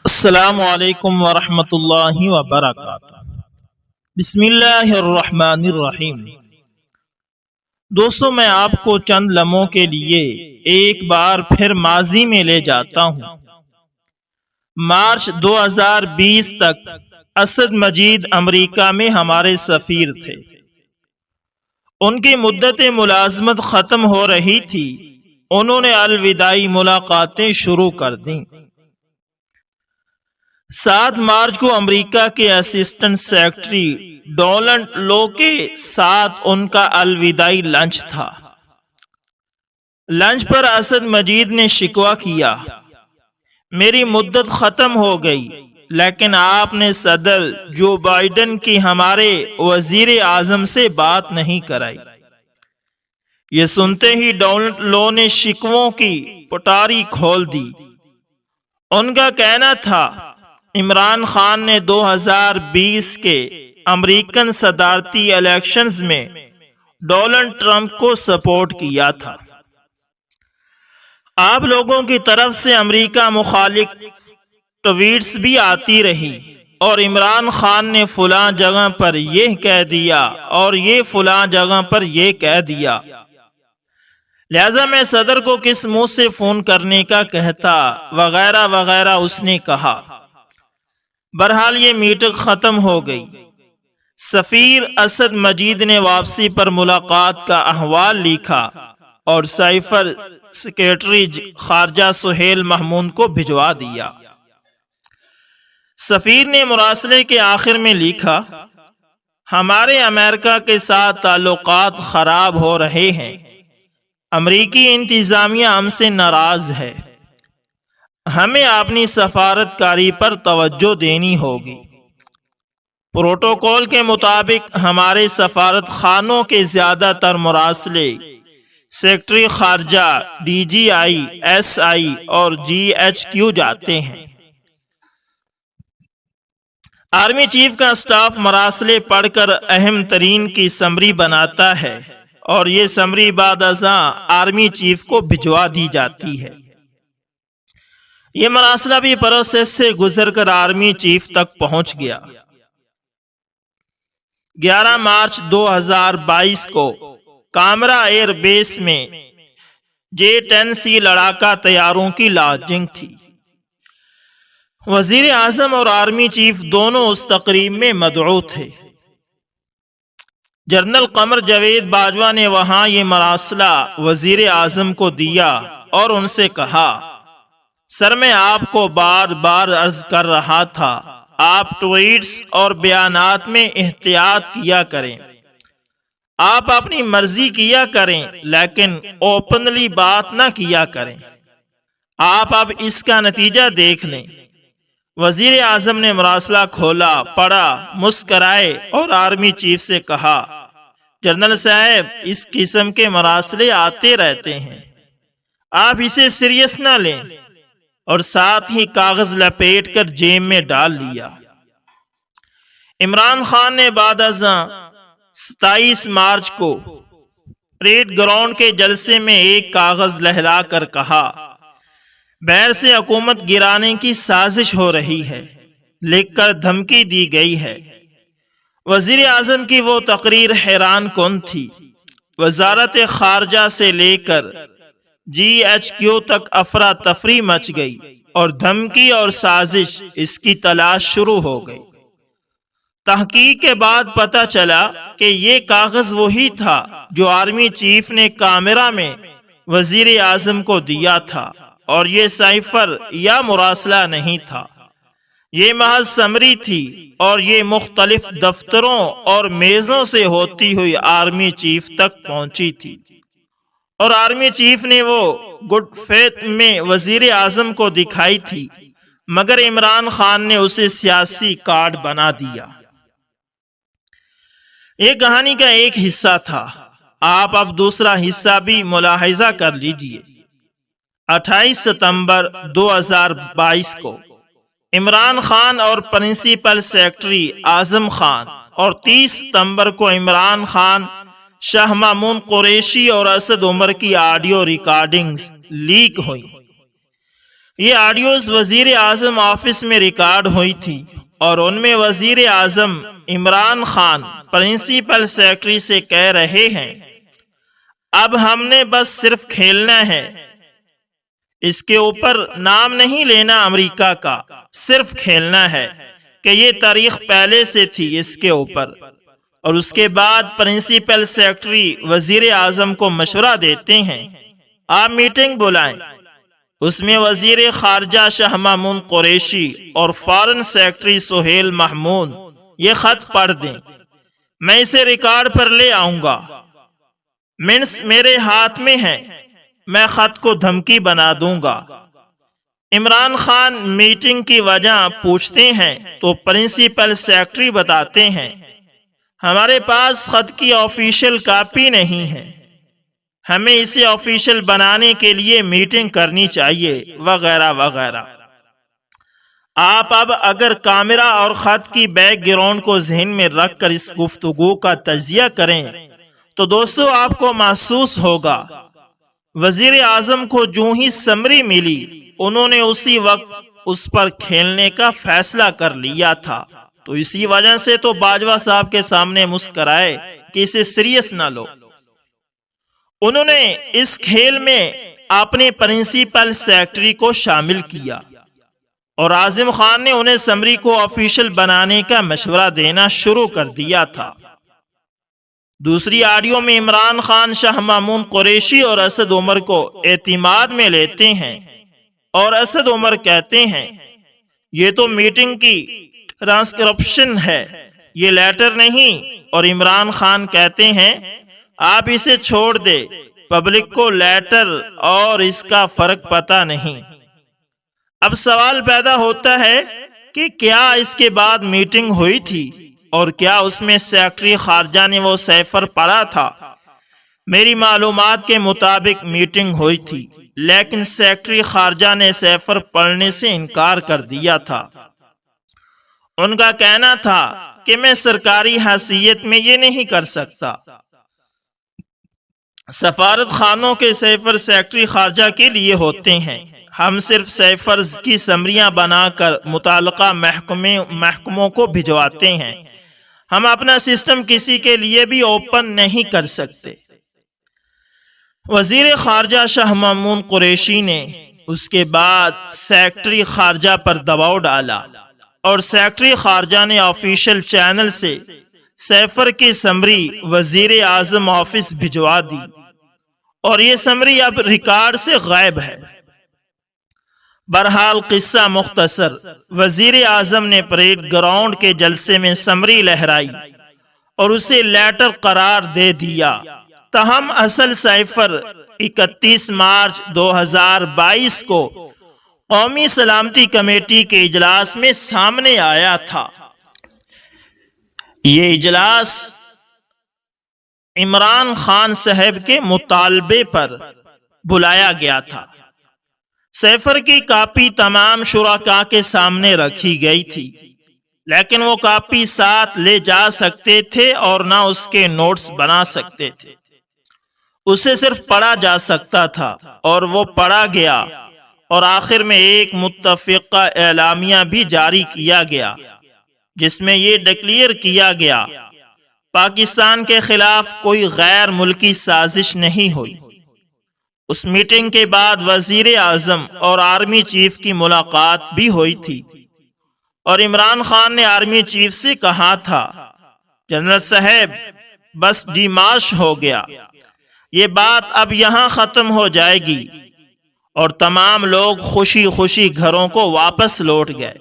السلام علیکم ورحمۃ اللہ وبرکاتہ۔ بسم اللہ الرحمن الرحیم۔ دوستو، میں آپ کو چند لمحوں کے لیے ایک بار پھر ماضی میں لے جاتا ہوں۔ مارچ 2020 تک اسد مجید امریکہ میں ہمارے سفیر تھے۔ ان کی مدت ملازمت ختم ہو رہی تھی۔ انہوں نے الوداعی ملاقاتیں شروع کر دیں۔ 7 مارچ کو امریکہ کے اسسٹنٹ سیکرٹری ڈونلڈ لو کے ساتھ ان کا الوداعی لنچ تھا۔ لنچ پر اسد مجید نے شکوہ کیا، میری مدت ختم ہو گئی، لیکن آپ نے صدر جو بائیڈن کی ہمارے وزیر اعظم سے بات نہیں کرائی۔ یہ سنتے ہی ڈونلڈ لو نے شکووں کی پٹاری کھول دی۔ ان کا کہنا تھا عمران خان نے 2020 کے امریکن صدارتی الیکشنز میں ڈونلڈ ٹرمپ کو سپورٹ کیا تھا۔ آپ لوگوں کی طرف سے امریکہ مخالف ٹویٹس بھی آتی رہی اور عمران خان نے فلاں جگہ پر یہ کہہ دیا اور یہ فلاں جگہ پر یہ کہہ دیا، لہذا میں صدر کو کس منہ سے فون کرنے کا کہتا وغیرہ وغیرہ اس نے کہا۔ بہرحال یہ میٹنگ ختم ہو گئی۔ سفیر اسد مجید نے واپسی پر ملاقات کا احوال لکھا اور سائفر سیکرٹری خارجہ سہیل محمود کو بھجوا دیا۔ سفیر نے مراسلے کے آخر میں لکھا، ہمارے امریکہ کے ساتھ تعلقات خراب ہو رہے ہیں، امریکی انتظامیہ ہم سے ناراض ہے، ہمیں اپنی سفارت کاری پر توجہ دینی ہوگی۔ پروٹوکول کے مطابق ہمارے سفارت خانوں کے زیادہ تر مراسلے سیکرٹری خارجہ، D G I, S I اور جی ایچ کیو جاتے ہیں۔ آرمی چیف کا سٹاف مراسلے پڑھ کر اہم ترین کی سمری بناتا ہے اور یہ سمری بعد ازاں آرمی چیف کو بھجوا دی جاتی ہے۔ یہ مراسلہ بھی پروسیس سے گزر کر آرمی چیف تک پہنچ گیا۔ 11 مارچ 2022 کو کامرا ایئر بیس میں J-10C لڑاکا طیاروں کی لانچنگ تھی۔ وزیر اعظم اور آرمی چیف دونوں اس تقریب میں مدعو تھے۔ جنرل قمر جاوید باجوہ نے وہاں یہ مراسلہ وزیر اعظم کو دیا اور ان سے کہا، سر میں آپ کو بار بار عرض کر رہا تھا آپ ٹویٹس اور بیانات میں احتیاط کیا کریں، آپ اپنی مرضی کیا کریں لیکن اوپنلی بات نہ کیا کریں، آپ اب اس کا نتیجہ دیکھ لیں۔ وزیر اعظم نے مراسلہ کھولا، پڑھا، مسکرائے اور آرمی چیف سے کہا، جنرل صاحب اس قسم کے مراسلے آتے رہتے ہیں، آپ اسے سیریس نہ لیں، اور ساتھ ہی کاغذ لپیٹ کر جیب میں ڈال لیا۔ عمران خان نے بعد ازاں 27 مارچ کو پریڈ گراؤنڈ کے جلسے میں ایک کاغذ لہرا کر کہا، بحر سے حکومت گرانے کی سازش ہو رہی ہے، لکھ کر دھمکی دی گئی ہے۔ وزیر اعظم کی وہ تقریر حیران کن تھی۔ وزارت خارجہ سے لے کر جی ایچ کیو تک افراتفری مچ گئی اور دھمکی اور سازش اس کی تلاش شروع ہو گئی۔ تحقیق کے بعد پتہ چلا کہ یہ کاغذ وہی تھا جو آرمی چیف نے کامرا میں وزیر اعظم کو دیا تھا، اور یہ سائفر یا مراسلہ نہیں تھا، یہ محض سمری تھی اور یہ مختلف دفتروں اور میزوں سے ہوتی ہوئی آرمی چیف تک پہنچی تھی، اور آرمی چیف نے وہ گڈ فیتھ میں وزیر اعظم کو دکھائی تھی، مگر عمران خان نے اسے سیاسی کارڈ بنا دیا۔ یہ کہانی کا ایک حصہ تھا، آپ اب دوسرا حصہ بھی ملاحظہ کر لیجئے۔ 28 ستمبر 2022 کو عمران خان اور پرنسپل سیکرٹری اعظم خان، اور 30 ستمبر کو عمران خان، شاہ مامون قریشی اور اسد عمر کی آڈیو ریکارڈنگز لیک ہوئی۔ یہ آڈیوز وزیر اعظم آفس میں ریکارڈ ہوئی تھی اور ان میں وزیر اعظم عمران خان پرنسپل سیکرٹری سے کہہ رہے ہیں، اب ہم نے بس صرف کھیلنا ہے، اس کے اوپر نام نہیں لینا امریکہ کا، صرف کھیلنا ہے کہ یہ تاریخ پہلے سے تھی اس کے اوپر۔ اور اس کے بعد پرنسپل سیکرٹری وزیر اعظم کو مشورہ دیتے ہیں، آپ میٹنگ بلائیں، اس میں وزیر خارجہ شاہ محمود قریشی اور فارن سیکرٹری سہیل محمود یہ خط پڑھ دیں، میں اسے ریکارڈ پر لے آؤں گا، منٹس میرے ہاتھ میں ہیں، میں خط کو دھمکی بنا دوں گا۔ عمران خان میٹنگ کی وجہ پوچھتے ہیں تو پرنسپل سیکرٹری بتاتے ہیں، ہمارے پاس خط کی آفیشیل کاپی نہیں ہے، ہمیں اسے آفیشیل بنانے کے لیے میٹنگ کرنی چاہیے وغیرہ وغیرہ۔ آپ اب اگر کیمرہ اور خط کی بیک گراؤنڈ کو ذہن میں رکھ کر اس گفتگو کا تجزیہ کریں تو دوستو آپ کو محسوس ہوگا وزیر اعظم کو جو ہی سمری ملی انہوں نے اسی وقت اس پر کھیلنے کا فیصلہ کر لیا تھا، تو اسی وجہ سے تو باجوہ صاحب کے سامنے مسکرائے کہ اسے سیریس نہ لو۔ انہوں نے اس کھیل میں اپنے پرنسپل سیکرٹری کو شامل کیا اور اعظم خان نے انہیں سمری کو آفیشیل بنانے کا مشورہ دینا شروع کر دیا تھا۔ دوسری آڈیو میں عمران خان شاہ محمود قریشی اور اسد عمر کو اعتماد میں لیتے ہیں اور اسد عمر کہتے ہیں، یہ تو میٹنگ کی ٹرانسکرپشن ہے، یہ لیٹر نہیں، اور عمران خان کہتے ہیں آپ اسے چھوڑ دے، پبلک کو لیٹر اور اس کا فرق پتہ نہیں۔ اب سوال پیدا ہوتا ہے کہ کیا اس کے بعد میٹنگ ہوئی تھی اور کیا اس میں سیکرٹری خارجہ نے وہ سیفر پڑھا تھا؟ میری معلومات کے مطابق میٹنگ ہوئی تھی، لیکن سیکرٹری خارجہ نے سیفر پڑھنے سے انکار کر دیا تھا۔ ان کا کہنا تھا کہ میں سرکاری حیثیت میں یہ نہیں کر سکتا، سفارت خانوں کے سیفر سیکرٹری خارجہ کے لیے ہوتے ہیں، ہم صرف سیفرز کی سمریاں بنا کر متعلقہ محکموں کو بھجواتے ہیں، ہم اپنا سسٹم کسی کے لیے بھی اوپن نہیں کر سکتے۔ وزیر خارجہ شاہ محمود قریشی نے اس کے بعد سیکرٹری خارجہ پر دباؤ ڈالا اور سیکرٹری خارجہ نے آفیشیل چینل سے سیفر کی سمری وزیر اعظم آفس بھجوا دی اور یہ سمری اب ریکارڈ سے غائب ہے۔ بہرحال قصہ مختصر، وزیر اعظم نے پریڈ گراؤنڈ کے جلسے میں سمری لہرائی اور اسے لیٹر قرار دے دیا، تاہم اصل سیفر 31 مارچ 2022 کو قومی سلامتی کمیٹی کے اجلاس میں سامنے آیا تھا۔ یہ اجلاس عمران خان صاحب کے مطالبے پر بلایا گیا تھا۔ سیفر کی کاپی تمام شرکاء کے سامنے رکھی گئی تھی، لیکن وہ کاپی ساتھ لے جا سکتے تھے اور نہ اس کے نوٹس بنا سکتے تھے، اسے صرف پڑھا جا سکتا تھا اور وہ پڑھا گیا، اور آخر میں ایک متفقہ اعلامیہ بھی جاری کیا گیا جس میں یہ ڈکلیئر کیا گیا پاکستان کے خلاف کوئی غیر ملکی سازش نہیں ہوئی۔ اس میٹنگ کے بعد وزیر اعظم اور آرمی چیف کی ملاقات بھی ہوئی تھی اور عمران خان نے آرمی چیف سے کہا تھا، جنرل صاحب بس ڈیمارش ہو گیا، یہ بات اب یہاں ختم ہو جائے گی، اور تمام لوگ خوشی خوشی گھروں کو واپس لوٹ گئے۔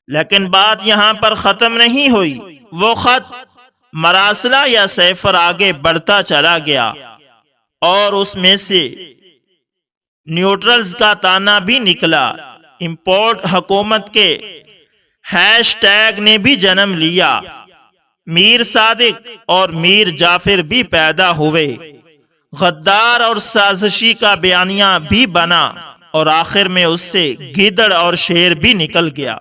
لیکن بات یہاں پر ختم نہیں ہوئی، وہ خط مراسلہ یا سیفر آگے بڑھتا چلا گیا اور اس میں سے نیوٹرلز کا تانا بھی نکلا۔ امپورٹ حکومت کے ہیش ٹیگ نے بھی جنم لیا، میر صادق اور میر جعفر بھی پیدا ہوئے، غدار اور سازشی کا بیانیہ بھی بنا، اور آخر میں اس سے گیدڑ اور شیر بھی نکل گیا۔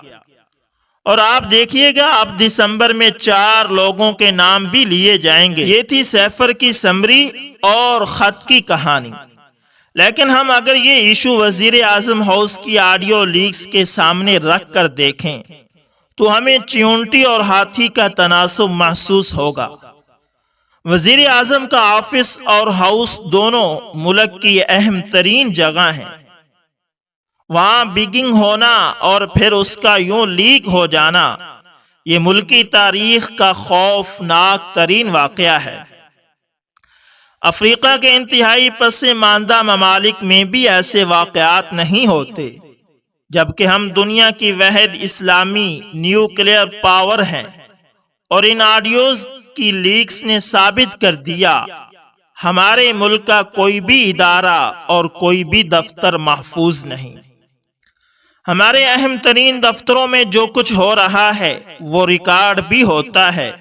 اور آپ دیکھیے گا اب دسمبر میں 4 لوگوں کے نام بھی لیے جائیں گے۔ یہ تھی سیفر کی سمری اور خط کی کہانی، لیکن ہم اگر یہ ایشو وزیر اعظم ہاؤس کی آڈیو لیکس کے سامنے رکھ کر دیکھیں تو ہمیں چیونٹی اور ہاتھی کا تناسب محسوس ہوگا۔ وزیر اعظم کا آفس اور ہاؤس دونوں ملک کی اہم ترین جگہ ہیں۔ وہاں بگنگ ہونا اور پھر اس کا یوں لیک ہو جانا، یہ ملکی تاریخ کا خوفناک ترین واقعہ ہے۔ افریقہ کے انتہائی پسماندہ ممالک میں بھی ایسے واقعات نہیں ہوتے، جبکہ ہم دنیا کی واحد اسلامی نیوکلیئر پاور ہیں، اور ان آڈیوز کی لیکس نے ثابت کر دیا ہمارے ملک کا کوئی بھی ادارہ اور کوئی بھی دفتر محفوظ نہیں۔ ہمارے اہم ترین دفتروں میں جو کچھ ہو رہا ہے وہ ریکارڈ بھی ہوتا ہے،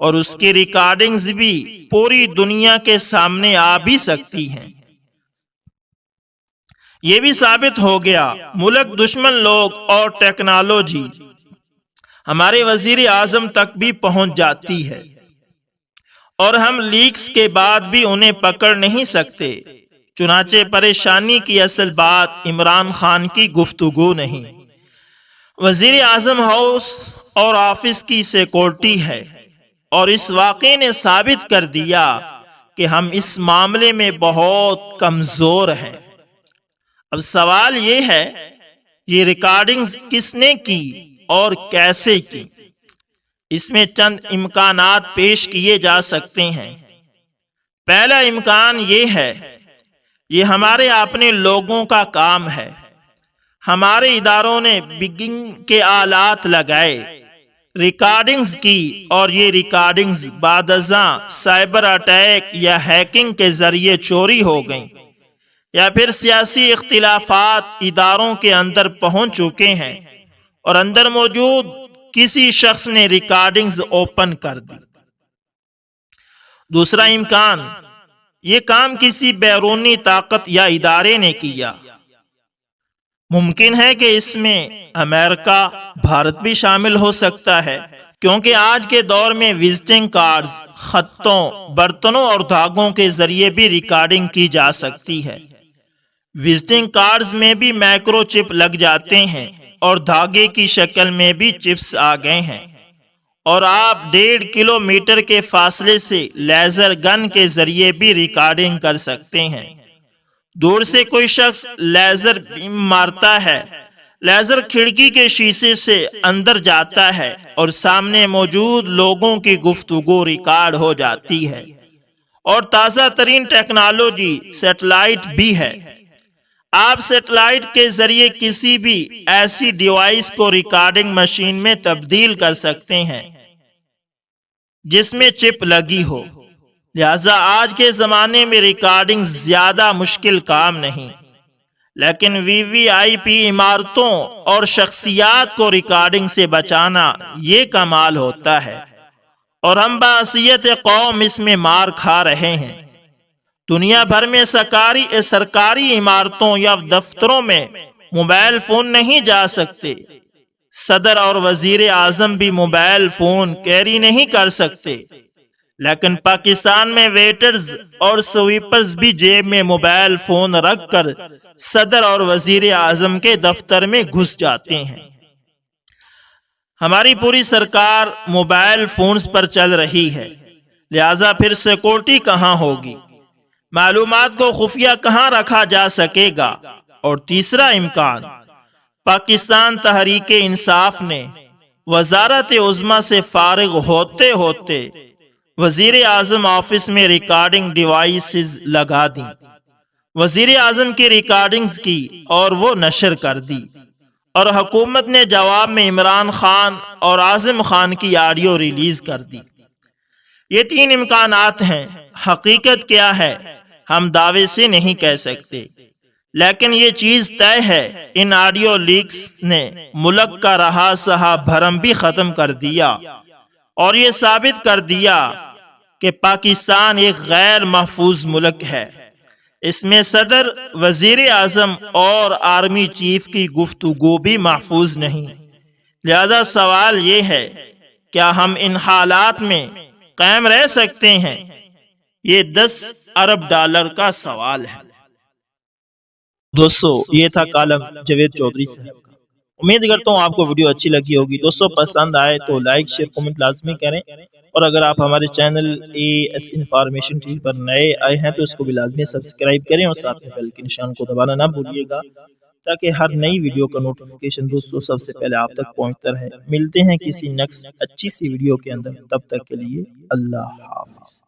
اور اس کی ریکارڈنگز بھی پوری دنیا کے سامنے آ بھی سکتی ہیں۔ یہ بھی ثابت ہو گیا ملک دشمن لوگ اور ٹیکنالوجی ہمارے وزیر اعظم تک بھی پہنچ جاتی ہے، اور ہم لیکس کے بعد بھی انہیں پکڑ نہیں سکتے۔ چنانچہ پریشانی کی اصل بات عمران خان کی گفتگو نہیں، وزیر اعظم ہاؤس اور آفس کی سیکورٹی ہے، اور اس واقعے نے ثابت کر دیا کہ ہم اس معاملے میں بہت کمزور ہیں۔ اب سوال یہ ہے، یہ ریکارڈنگز کس نے کی اور کیسے کی؟ اس میں چند امکانات پیش کیے جا سکتے ہیں۔ پہلا امکان یہ ہے، یہ ہمارے اپنے لوگوں کا کام ہے۔ ہمارے اداروں نے بگنگ کے آلات لگائے، ریکارڈنگز کی، اور یہ ریکارڈنگز بعد ازاں سائبر اٹیک یا ہیکنگ کے ذریعے چوری ہو گئیں، یا پھر سیاسی اختلافات اداروں کے اندر پہنچ چکے ہیں اور اندر موجود کسی شخص نے ریکارڈنگز اوپن کر دی۔ دوسرا امکان، یہ کام کسی بیرونی طاقت یا ادارے نے کیا۔ ممکن ہے کہ اس میں امریکہ، بھارت بھی شامل ہو سکتا ہے، کیونکہ آج کے دور میں وزٹنگ کارڈز، خطوں، برتنوں اور دھاگوں کے ذریعے بھی ریکارڈنگ کی جا سکتی ہے۔ وزٹنگ کارڈز میں بھی مائکرو چپ لگ جاتے ہیں، اور دھاگے کی شکل میں بھی چپس آ گئے ہیں، اور آپ 1.5 کلومیٹر کے فاصلے سے لیزر گن کے ذریعے بھی ریکارڈنگ کر سکتے ہیں۔ دور سے کوئی شخص لیزر بیم مارتا ہے، لیزر کھڑکی کے شیشے سے اندر جاتا ہے، اور سامنے موجود لوگوں کی گفتگو ریکارڈ ہو جاتی ہے۔ اور تازہ ترین ٹیکنالوجی سیٹلائٹ بھی ہے۔ آپ سیٹلائٹ کے ذریعے کسی بھی ایسی ڈیوائس کو ریکارڈنگ مشین میں تبدیل کر سکتے ہیں جس میں چپ لگی ہو۔ لہذا آج کے زمانے میں ریکارڈنگ زیادہ مشکل کام نہیں، لیکن وی وی آئی پی عمارتوں اور شخصیات کو ریکارڈنگ سے بچانا یہ کمال ہوتا ہے، اور ہم بحیثیت قوم اس میں مار کھا رہے ہیں۔ دنیا بھر میں سرکاری عمارتوں یا دفتروں میں موبائل فون نہیں جا سکتے۔ صدر اور وزیر اعظم بھی موبائل فون کیری نہیں کر سکتے، لیکن پاکستان میں ویٹرز اور سویپرز بھی جیب میں موبائل فون رکھ کر صدر اور وزیر اعظم کے دفتر میں گھس جاتے ہیں۔ ہماری پوری سرکار موبائل فونز پر چل رہی ہے، لہذا پھر سیکورٹی کہاں ہوگی؟ معلومات کو خفیہ کہاں رکھا جا سکے گا؟ اور تیسرا امکان، پاکستان تحریک انصاف نے وزارت عظمیٰ سے فارغ ہوتے ہوتے وزیر اعظم آفس میں ریکارڈنگ ڈیوائسز لگا دیں، وزیر اعظم کی ریکارڈنگز کی اور وہ نشر کر دی، اور حکومت نے جواب میں عمران خان اور اعظم خان کی آڈیو ریلیز کر دی۔ یہ تین امکانات ہیں۔ حقیقت کیا ہے ہم دعوے سے نہیں کہہ سکتے، لیکن یہ چیز طے ہے، ان آڈیو لیکس نے ملک کا رہا سہا بھرم بھی ختم کر دیا، اور یہ ثابت کر دیا کہ پاکستان ایک غیر محفوظ ملک ہے۔ اس میں صدر، وزیر اعظم اور آرمی چیف کی گفتگو بھی محفوظ نہیں۔ لہذا سوال یہ ہے، کیا ہم ان حالات میں قائم رہ سکتے ہیں؟ یہ $10 ارب کا سوال ہے۔ دوستو یہ تھا کالم جاوید چودھری صاحب کا۔ امید کرتا ہوں آپ کو ویڈیو اچھی لگی ہوگی۔ دوستو پسند آئے تو لائک شیئر کمنٹ لازمی کریں، اور اگر آپ ہمارے چینل AS انفارمیشن ٹی وی پر نئے آئے ہیں تو اس کو بھی لازمی سبسکرائب کریں، اور ساتھ میں بیل کے نشان کو دبانا نہ بھولیے گا، تاکہ ہر نئی ویڈیو کا نوٹیفیکیشن دوستو سب سے پہلے آپ تک پہنچتا رہے۔ ملتے ہیں کسی نیکسٹ اچھی سی ویڈیو کے اندر، تب تک کے لیے اللہ حافظ۔